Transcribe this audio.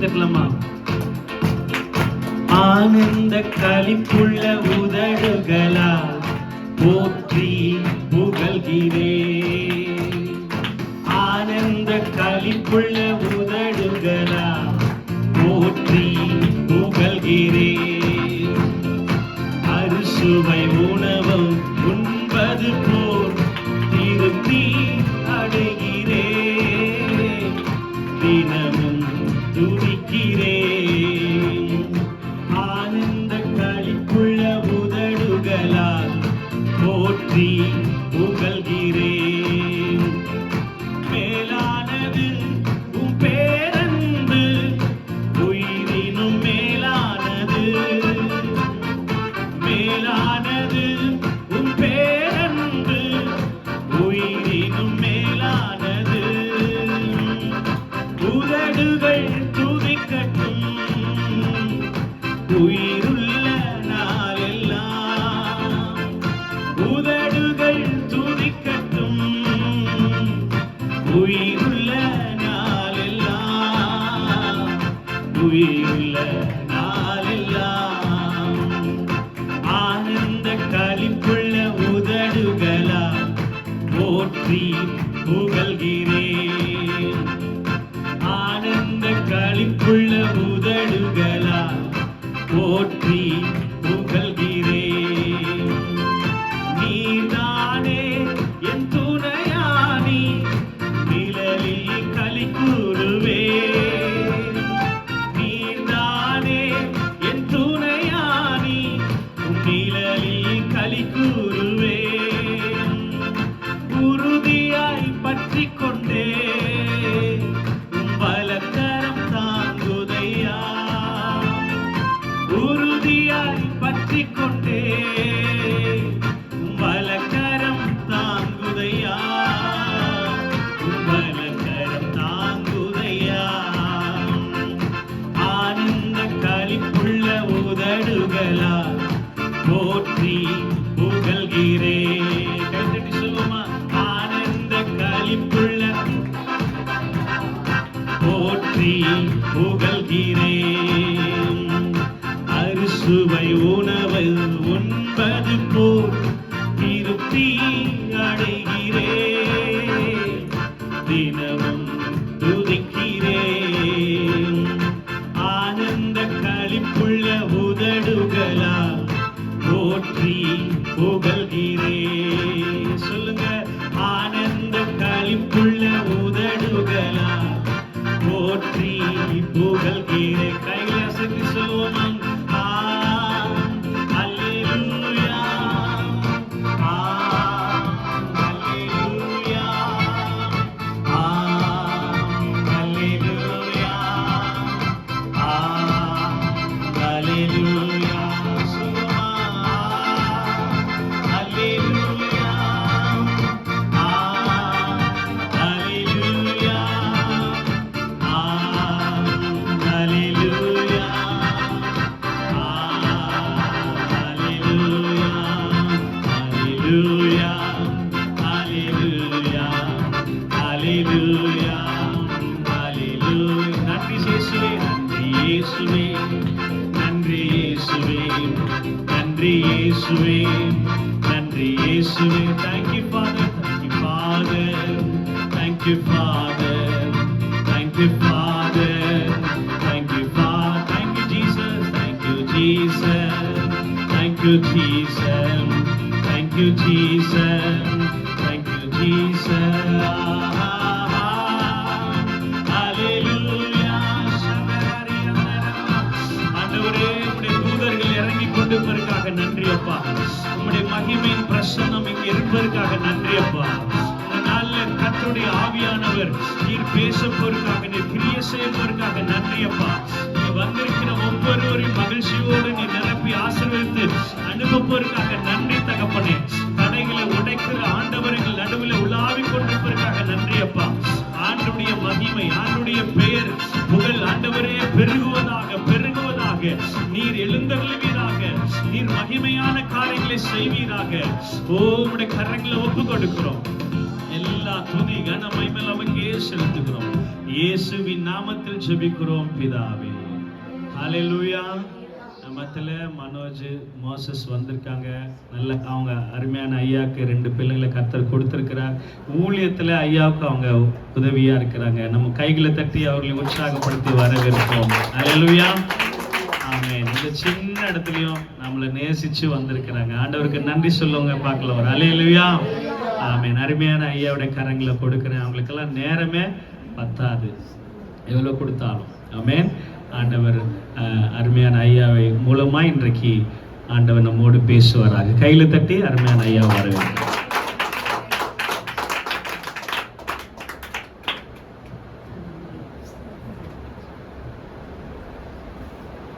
தட்டலாமா? ஆனந்த களிப்புள்ள உதடுகளால் போற்றி புகழ்கிறேன். ஆனந்த களிப்புள்ள உதடுகளால் போற்றி புகழ்கிறேன். அறுசுவை உணவும் உண்பது போல் திருப்தி அடைகிறேன். தினமும் துதிக்கிறேன். ஆனந்த களிப்புள்ள உதடுகளால் போற்றி புகழ்கிறேன். மேலானது உம் பேரன்பு, உயிரினும் மேலானது. மேலானது உம் பேரன்பு, உயிரினும் மேலானது. உதடுகள் துதிக்கட்டும் உயிருள்ள நாளெல்லாம். உதடுகள் துதிக்கட்டும் உயிருள்ள நாளெல்லாம். உயிருள்ள நாளெல்லாம். ஆனந்த களிப்புள்ள உதடுகளால் போற்றி புகழ்கிறேன். ஆனந்த களிப்புள்ள உதடுகளால் போற்றி புகழ்கிறேன். நீதானே என் துணையானி, நிழலில் களி கூறுவேன். நீதானே என் துணையானி, நிழலில் களி கூறுவேன். உறுதியாய் பற்றிக் கொண்டே பலக்கரம் தாங்குதையா. உறுதியாய் பற்றிக் கொண்டே பலக்கரம் தாங்குதையா. பலக்கரம் தாங்குதையா. ஆனந்த களிப்புள்ள உதடுகளால் போற்றி புகழ்கிறேன். கைத்தட்டி சொல்லுமா? ஆனந்த களிப்புள்ள போற்றி புகழ்கிறேன். அறுசுவை உணவை உண்பது போல் திருப்தி அடைகிறேன். தினமும் துதிக்கிறேன். ஆனந்த களிப்புள்ள உதடுகளால் போற்றி புகழ்கிறேன். சொல்லுங்க. ஆனந்த களிப்புள்ள உதடுகளால் போற்றி புகழ்கிறேன். கைகளை அசைத்து சொல்லுவோம். அல்லேலூயா, அல்லேலூயா, அல்லேலூயா, அல்லேலூயா. சொல்லுமா? அல்லேலூயா, அல்லேலூயா, Hallelujah, hallelujah, hallelujah, hallelujah. நன்றி இயேசுவே, நன்றி இயேசுவே, நன்றி இயேசுவே, நன்றி இயேசுவே, நன்றி இயேசுவே. Thank you Father, thank you Father, thank you Father, thank you Father, thank you Father, thank you Jesus, thank you Jesus, thank you Jesus, thank you Jesus, thank you Jesus. Hallelujah. ஆண்டவரே, உம்முடைய தூதர்கள் இறங்கி கொண்டிருப்பதற்காக நன்றி அப்பா. உம்முடைய மகிமையின் பிரசன்னம் இங்கே இருப்பதற்காக நன்றி அப்பா. இந்த நாள்ல கர்த்தருடைய ஆவியானவர் நீர் பேசப்போருக்காக, நீர் கிரியை செய்யப்போருக்காக நன்றி அப்பா. நீ வந்திருக்கிற ஒவ்வொருவரையும் மகிழ்ச்சியோடு நீ நிரப்பி ஆசீர்வதித்து அனுப்பப்போருக்காக நன்றி தகப்பனே. தடைகளை உடைக்கிற ஆண்டவர்கள் நடுவில் உலாவிக் கொண்டிருப்பதற்காக நன்றி அப்பா. ஆண்டுடைய மகிமை, ஆண்டுடைய பெயர், புகழ் ஆண்டவரே பெருகுவதாக பெருகுவதாக. நீர் எழுந்தருளுவீராக, நீர் மகிமையான காரியங்களை செய்வீராக. உம்முடைய கரங்களை ஒப்பு கொடுக்கிறோம். எல்லா துதி கன மகிமை நமக்கே செலுத்துகிறோம். இயேசுவின் நாமத்தில் ஜெபிக்கிறோம் பிதாவே. ஹalleluya. மத்தில மனோஜ் மோசஸ் வந்திருக்காங்க. நல்ல அவங்க அருமையான ஐயாவுக்கு 2 பிள்ளைகளை கர்த்தர் கொடுத்திருக்கிறார். ஊழியத்தில் ஐயாவுக்கு அவங்க உதவியா இருக்கிறாங்க. நம்ம கைகளை தட்டி அவர்களை உற்சாகப்படுத்தி வரவேற்போம். ஹalleluya. ஆமென். இந்த சின்ன இடத்துலயும் நம்மளை நேசிச்சு வந்திருக்கிறாங்க. ஆண்டவருக்கு நன்றி சொல்லுங்க பார்க்கலாம். ஒரு ஹalleluya. ஆமென். அருமையான ஐயாவுடைய கரங்களை கொடுக்கிறேன். அவங்களுக்கெல்லாம் நேரமே பத்தாது, எவ்வளவு கொடுத்தாலும். ஆமென். ஆண்டவர் அருமையான ஐயாவை மூலமா இன்றைக்கு ஆண்டவர் நம்மோடு பேசுவாராக. கையில தட்டி அருமையான ஐயா வரவேற்கிறேன்.